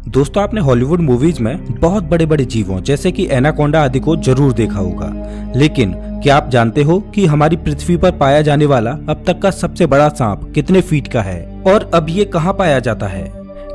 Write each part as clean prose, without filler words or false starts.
दोस्तों, आपने Hollywood movies में बहुत बड़े बड़े जीवों जैसे कि एनाकोंडा आदि को जरूर देखा होगा, लेकिन क्या आप जानते हो कि हमारी पृथ्वी पर पाया जाने वाला अब तक का सबसे बड़ा सांप कितने फीट का है और अब ये कहाँ पाया जाता है?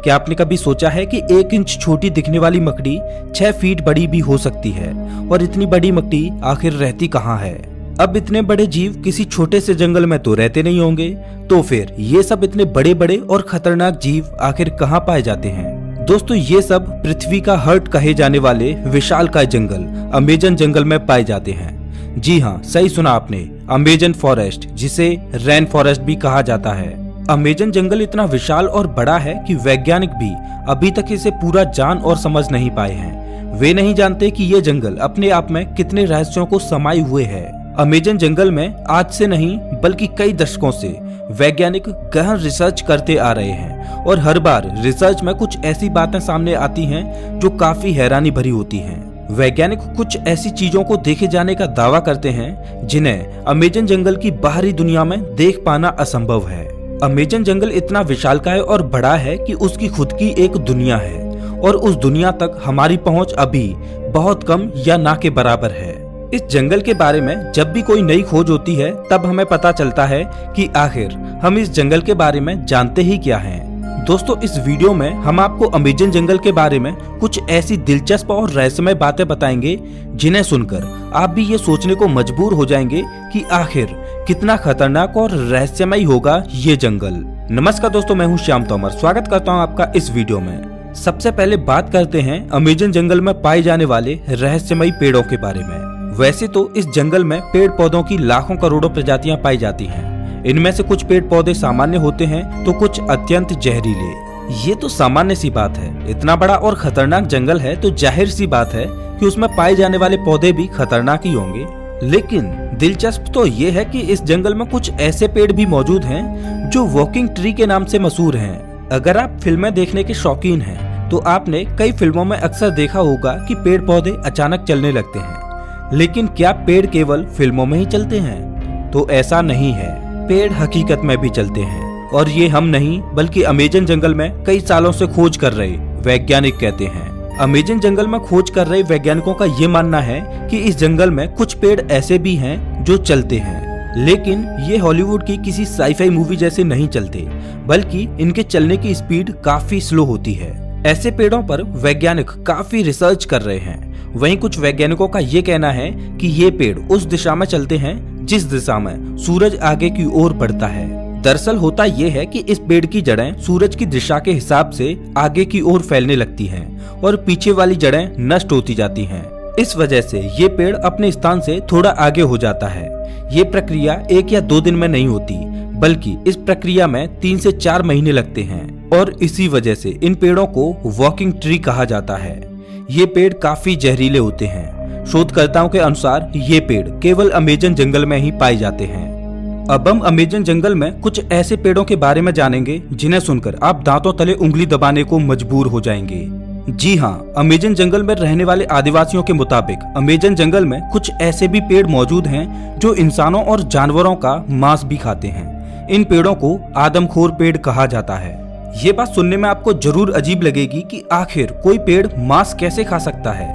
क्या आपने कभी सोचा है कि 1 इंच छोटी दिखने वाली मकड़ी 6 फीट बड़ी भी हो सकती है? और इतनी बड़ी मकड़ी आखिर रहती कहाँ है? अब इतने बड़े जीव किसी छोटे से जंगल में तो रहते नहीं होंगे, तो फिर ये सब इतने बड़े बड़े और खतरनाक जीव आखिर कहाँ पाए जाते हैं? दोस्तों, ये सब पृथ्वी का हार्ट कहे जाने वाले विशालकाय जंगल अमेजन जंगल में पाए जाते हैं। जी हाँ, सही सुना आपने, अमेजन फॉरेस्ट, जिसे रेन फॉरेस्ट भी कहा जाता है। अमेजन जंगल इतना विशाल और बड़ा है कि वैज्ञानिक भी अभी तक इसे पूरा जान और समझ नहीं पाए हैं। वे नहीं जानते कि ये जंगल अपने आप में कितने रहस्यों को समाये हुए है। अमेजन जंगल में आज से नहीं बल्कि कई दशकों से वैज्ञानिक गहन रिसर्च करते आ रहे हैं और हर बार रिसर्च में कुछ ऐसी बातें सामने आती हैं जो काफी हैरानी भरी होती हैं। वैज्ञानिक कुछ ऐसी चीजों को देखे जाने का दावा करते हैं जिन्हें अमेजन जंगल की बाहरी दुनिया में देख पाना असंभव है। अमेजन जंगल इतना विशालकाय और बड़ा है कि उसकी खुद की एक दुनिया है और उस दुनिया तक हमारी पहुंच अभी बहुत कम या ना के बराबर है। इस जंगल के बारे में जब भी कोई नई खोज होती है तब हमें पता चलता है कि आखिर हम इस जंगल के बारे में जानते ही क्या हैं। दोस्तों, इस वीडियो में हम आपको अमेजन जंगल के बारे में कुछ ऐसी दिलचस्प और रहस्यमय बातें बताएंगे जिन्हें सुनकर आप भी ये सोचने को मजबूर हो जाएंगे कि आखिर कितना खतरनाक और रहस्यमय होगा ये जंगल। नमस्कार दोस्तों, मैं हूँ श्याम तोमर, स्वागत करता हूँ आपका इस वीडियो में। सबसे पहले बात करते हैं अमेजन जंगल में पाए जाने वाले रहस्यमयी पेड़ों के बारे में। वैसे तो इस जंगल में पेड़ पौधों की लाखों करोड़ों प्रजातियां पाई जाती हैं। इनमें से कुछ पेड़ पौधे सामान्य होते हैं तो कुछ अत्यंत जहरीले। ये तो सामान्य सी बात है, इतना बड़ा और खतरनाक जंगल है तो जाहिर सी बात है कि उसमें पाए जाने वाले पौधे भी खतरनाक ही होंगे। लेकिन दिलचस्प तो ये है कि इस जंगल में कुछ ऐसे पेड़ भी मौजूद हैं जो वॉकिंग ट्री के नाम से मशहूर हैं। अगर आप फिल्में देखने के शौकीन हैं तो आपने कई फिल्मों में अक्सर देखा होगा कि पेड़ पौधे अचानक चलने लगते हैं। लेकिन क्या पेड़ केवल फिल्मों में ही चलते हैं? तो ऐसा नहीं है, पेड़ हकीकत में भी चलते हैं और ये हम नहीं बल्कि अमेजन जंगल में कई सालों से खोज कर रहे वैज्ञानिक कहते हैं। अमेजन जंगल में खोज कर रहे वैज्ञानिकों का ये मानना है कि इस जंगल में कुछ पेड़ ऐसे भी हैं जो चलते हैं, लेकिन ये हॉलीवुड की किसी साईफाई मूवी जैसे नहीं चलते, बल्कि इनके चलने की स्पीड काफी स्लो होती है। ऐसे पेड़ों पर वैज्ञानिक काफी रिसर्च कर रहे हैं। वहीं कुछ वैज्ञानिकों का ये कहना है कि ये पेड़ उस दिशा में चलते हैं जिस दिशा में सूरज आगे की ओर बढ़ता है। दरअसल होता ये है कि इस पेड़ की जड़ें सूरज की दिशा के हिसाब से आगे की ओर फैलने लगती हैं और पीछे वाली जड़ें नष्ट होती जाती हैं। इस वजह से ये पेड़ अपने स्थान से थोड़ा आगे हो जाता है। ये प्रक्रिया 1 या 2 दिन में नहीं होती, बल्कि इस प्रक्रिया में 3 से 4 महीने लगते हैं और इसी वजह से इन पेड़ों को वॉकिंग ट्री कहा जाता है। ये पेड़ काफी जहरीले होते हैं। शोधकर्ताओं के अनुसार ये पेड़ केवल अमेजन जंगल में ही पाए जाते हैं। अब हम अमेजन जंगल में कुछ ऐसे पेड़ों के बारे में जानेंगे जिन्हें सुनकर आप दांतों तले उंगली दबाने को मजबूर हो जाएंगे। जी हाँ, अमेजन जंगल में रहने वाले आदिवासियों के मुताबिक अमेजन जंगल में कुछ ऐसे भी पेड़ मौजूद हैं जो इंसानों और जानवरों का मांस भी खाते हैं। इन पेड़ों को आदमखोर पेड़ कहा जाता है। ये बात सुनने में आपको जरूर अजीब लगेगी कि आखिर कोई पेड़ मांस कैसे खा सकता है,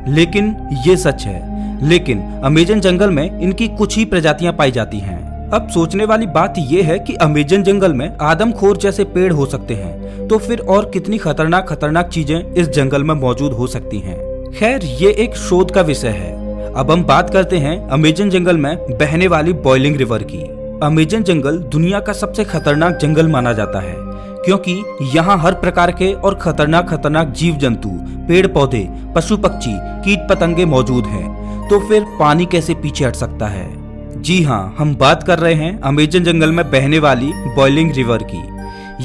लेकिन ये सच है। लेकिन अमेजन जंगल में इनकी कुछ ही प्रजातियां पाई जाती हैं। अब सोचने वाली बात ये है कि अमेजन जंगल में आदमखोर जैसे पेड़ हो सकते हैं, तो फिर और कितनी खतरनाक चीजें इस जंगल में मौजूद हो सकती हैं। खैर, ये एक शोध का विषय है। अब हम बात करते हैं अमेजन जंगल में बहने वाली बॉइलिंग रिवर की। अमेजन जंगल दुनिया का सबसे खतरनाक जंगल माना जाता है क्योंकि यहाँ हर प्रकार के और खतरनाक जीव जंतु, पेड़ पौधे, पशु पक्षी, कीट पतंगे मौजूद हैं। तो फिर पानी कैसे पीछे हट सकता है? जी हाँ, हम बात कर रहे हैं अमेजन जंगल में बहने वाली बॉइलिंग रिवर की।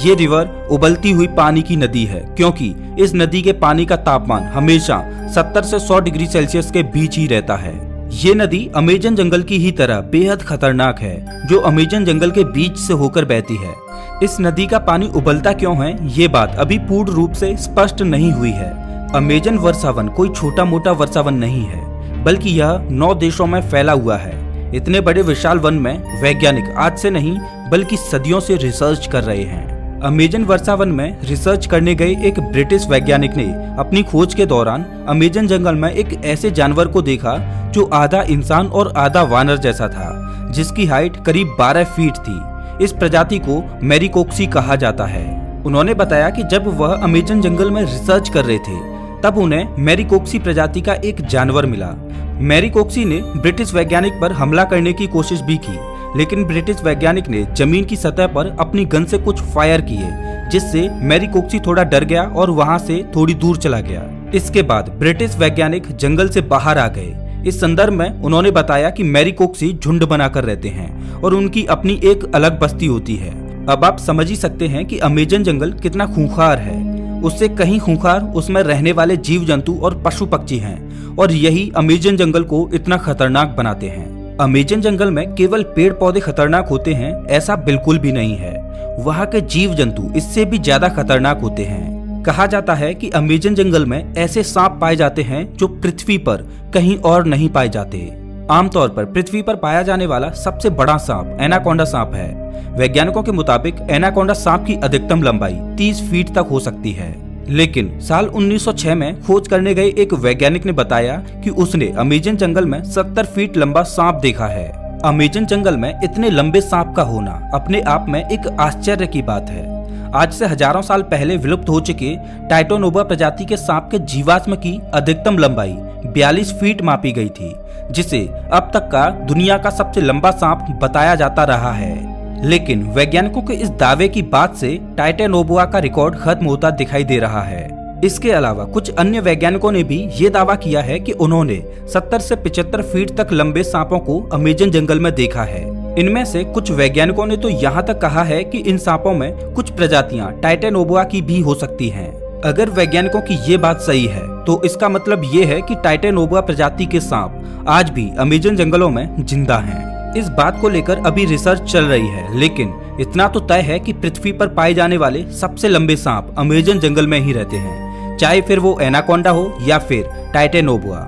ये रिवर उबलती हुई पानी की नदी है क्योंकि इस नदी के पानी का तापमान हमेशा 70 से 100 डिग्री सेल्सियस के बीच ही रहता है। ये नदी अमेजन जंगल की ही तरह बेहद खतरनाक है जो अमेजन जंगल के बीच से होकर बहती है। इस नदी का पानी उबलता क्यों है, ये बात अभी पूर्ण रूप से स्पष्ट नहीं हुई है। अमेजन वर्षावन कोई छोटा मोटा वर्षावन नहीं है, बल्कि यह 9 देशों में फैला हुआ है। इतने बड़े विशाल वन में वैज्ञानिक आज से नहीं बल्कि सदियों से रिसर्च कर रहे हैं। अमेजन वर्षावन में रिसर्च करने गए एक ब्रिटिश वैज्ञानिक ने अपनी खोज के दौरान अमेजन जंगल में एक ऐसे जानवर को देखा जो आधा इंसान और आधा वानर जैसा था, जिसकी हाइट करीब 12 फीट थी। इस प्रजाति को मैरिकोक्सी कहा जाता है। उन्होंने बताया कि जब वह अमेजन जंगल में रिसर्च कर रहे थे तब उन्हें मैरिकोक्सी प्रजाति का एक जानवर मिला। मैरिकोक्सी ने ब्रिटिश वैज्ञानिक पर हमला करने की कोशिश भी की, लेकिन ब्रिटिश वैज्ञानिक ने जमीन की सतह पर अपनी गन से कुछ फायर किए, जिससे मैरिकोक्सी थोड़ा डर गया और वहां से थोड़ी दूर चला गया। इसके बाद ब्रिटिश वैज्ञानिक जंगल से बाहर आ गए। इस संदर्भ में उन्होंने बताया कि मैरिकोक्सी झुंड बनाकर रहते हैं और उनकी अपनी एक अलग बस्ती होती है। अब आप समझ ही सकते हैं कि अमेजन जंगल कितना खूंखार है। उससे कहीं खूंखार उसमें रहने वाले जीव जंतु और पशु पक्षी हैं, और यही अमेजन जंगल को इतना खतरनाक बनाते हैं। अमेजन जंगल में केवल पेड़ पौधे खतरनाक होते हैं ऐसा बिल्कुल भी नहीं है। वहाँ के जीव जंतु इससे भी ज्यादा खतरनाक होते हैं। कहा जाता है कि अमेजन जंगल में ऐसे सांप पाए जाते हैं जो पृथ्वी पर कहीं और नहीं पाए जाते। आमतौर पर पृथ्वी पर पाया जाने वाला सबसे बड़ा सांप एनाकोंडा सांप है। वैज्ञानिकों के मुताबिक एनाकोंडा सांप की अधिकतम लंबाई 30 फीट तक हो सकती है, लेकिन साल 1906 में खोज करने गए एक वैज्ञानिक ने बताया कि उसने अमेजन जंगल में 70 फीट लंबा सांप देखा है। अमेजन जंगल में इतने लंबे सांप का होना अपने आप में एक आश्चर्य की बात है। आज से हजारों साल पहले विलुप्त हो चुके टाइटोनोबा प्रजाति के सांप के जीवाश्म की अधिकतम लंबाई 42 फीट मापी गई थी, जिसे अब तक का दुनिया का सबसे लंबा सांप बताया जाता रहा है। लेकिन वैज्ञानिकों के इस दावे की बात से टाइटोनोबा का रिकॉर्ड खत्म होता दिखाई दे रहा है। इसके अलावा कुछ अन्य वैज्ञानिकों ने भी ये दावा किया है कि उन्होंने 70 से 75 फीट तक लंबे सांपों को अमेजन जंगल में देखा है। इनमें से कुछ वैज्ञानिकों ने तो यहाँ तक कहा है कि इन सांपों में कुछ प्रजातियां टाइटोनोबा की भी हो सकती हैं। अगर वैज्ञानिकों की ये बात सही है तो इसका मतलब ये है कि टाइटोनोबा प्रजाति के सांप आज भी अमेजन जंगलों में जिंदा हैं। इस बात को लेकर अभी रिसर्च चल रही है, लेकिन इतना तो तय है कि पृथ्वी पर पाए जाने वाले सबसे लंबे सांप अमेजन जंगल में ही रहते हैं, चाहे फिर वो एनाकोंडा हो या फिर टाइटोनोबा।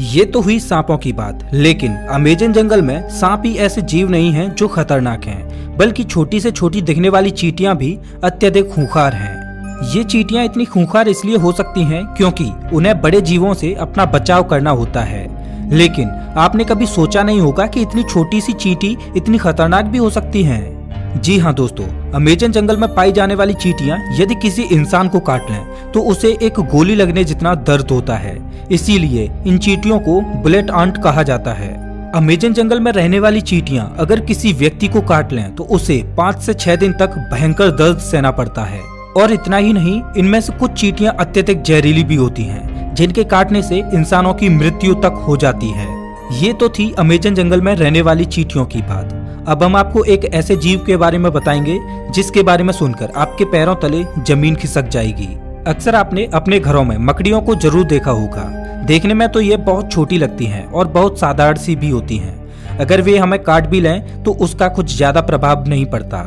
ये तो हुई सांपों की बात, लेकिन अमेजन जंगल में सांप ही ऐसे जीव नहीं हैं जो खतरनाक हैं, बल्कि छोटी से छोटी दिखने वाली चींटियां भी अत्यधिक खूंखार हैं। ये चींटियां इतनी खूंखार इसलिए हो सकती हैं क्योंकि उन्हें बड़े जीवों से अपना बचाव करना होता है। लेकिन आपने कभी सोचा नहीं होगा कि इतनी छोटी सी चींटी इतनी खतरनाक भी हो सकती हैं। जी हाँ दोस्तों, अमेजन जंगल में पाई जाने वाली चींटियां यदि किसी इंसान को काट लें तो उसे एक गोली लगने जितना दर्द होता है। इसीलिए इन चींटियों को बुलेट आंट कहा जाता है। अमेजन जंगल में रहने वाली चींटियां अगर किसी व्यक्ति को काट लें तो उसे 5 से 6 दिन तक भयंकर दर्द सहना पड़ता है। और इतना ही नहीं, इनमें से कुछ चींटियां अत्यधिक जहरीली भी होती हैं, जिनके काटने से इंसानों की मृत्यु तक हो जाती है। ये तो थी अमेजन जंगल में रहने वाली चींटियों की बात। अब हम आपको एक ऐसे जीव के बारे में बताएंगे जिसके बारे में सुनकर आपके पैरों तले जमीन खिसक जाएगी। अक्सर आपने अपने घरों में मकड़ियों को जरूर देखा होगा। देखने में तो ये बहुत छोटी लगती हैं और बहुत साधारण सी भी होती हैं। अगर वे हमें काट भी लें तो उसका कुछ ज्यादा प्रभाव नहीं पड़ता।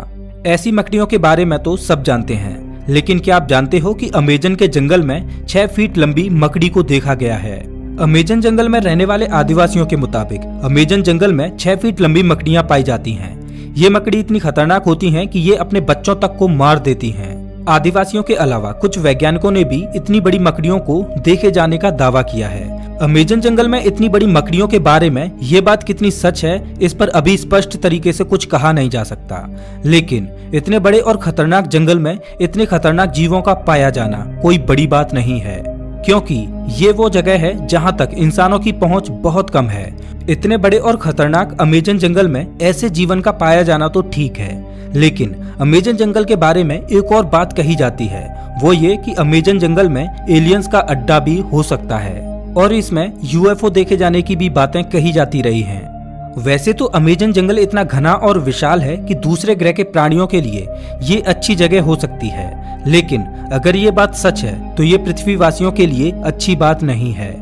ऐसी मकड़ियों के बारे में तो सब जानते हैं, लेकिन क्या आप जानते हो कि अमेजन के जंगल में 6 फीट लंबी मकड़ी को देखा गया है। अमेजन जंगल में रहने वाले आदिवासियों के मुताबिक अमेजन जंगल में 6 फीट लंबी मकड़ियां पाई जाती हैं। ये मकड़ी इतनी खतरनाक होती हैं कि ये अपने बच्चों तक को मार देती हैं। आदिवासियों के अलावा कुछ वैज्ञानिकों ने भी इतनी बड़ी मकड़ियों को देखे जाने का दावा किया है। अमेजन जंगल में इतनी बड़ी मकड़ियों के बारे में ये बात कितनी सच है, इस पर अभी स्पष्ट तरीके से कुछ कहा नहीं जा सकता। लेकिन इतने बड़े और खतरनाक जंगल में इतने खतरनाक जीवों का पाया जाना कोई बड़ी बात नहीं है, क्योंकि ये वो जगह है जहाँ तक इंसानों की पहुँच बहुत कम है। इतने बड़े और खतरनाक अमेजन जंगल में ऐसे जीवन का पाया जाना तो ठीक है, लेकिन अमेजन जंगल के बारे में एक और बात कही जाती है, वो ये कि अमेजन जंगल में एलियंस का अड्डा भी हो सकता है और इसमें यूएफओ देखे जाने की भी बातें कही जाती रही हैं। वैसे तो अमेजन जंगल इतना घना और विशाल है कि दूसरे ग्रह के प्राणियों के लिए ये अच्छी जगह हो सकती है, लेकिन अगर ये बात सच है तो ये पृथ्वीवासियों के लिए अच्छी बात नहीं है।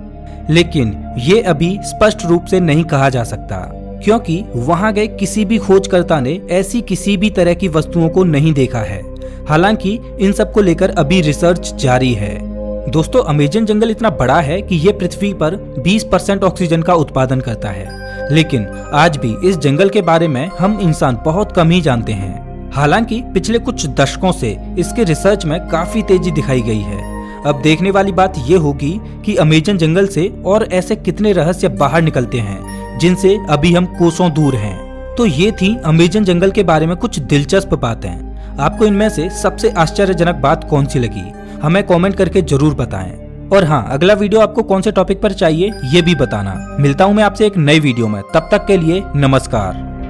लेकिन ये अभी स्पष्ट रूप से नहीं कहा जा सकता, क्योंकि वहां गए किसी भी खोजकर्ता ने ऐसी किसी भी तरह की वस्तुओं को नहीं देखा है। हालांकि इन सब को लेकर अभी रिसर्च जारी है। दोस्तों, अमेजन जंगल इतना बड़ा है कि ये पृथ्वी पर 20% ऑक्सीजन का उत्पादन करता है, लेकिन आज भी इस जंगल के बारे में हम इंसान बहुत कम ही जानते हैं। हालांकि पिछले कुछ दशकों से इसके रिसर्च में काफी तेजी दिखाई गई है। अब देखने वाली बात ये होगी कि अमेजन जंगल से और ऐसे कितने रहस्य बाहर निकलते हैं जिनसे अभी हम कोसों दूर हैं। तो ये थी अमेजन जंगल के बारे में कुछ दिलचस्प बातें। आपको इनमें से सबसे आश्चर्यजनक बात कौन सी लगी, हमें कमेंट करके जरूर बताएं। और हाँ, अगला वीडियो आपको कौन से टॉपिक पर चाहिए ये भी बताना। मिलता हूँ मैं आपसे एक नई वीडियो में, तब तक के लिए नमस्कार।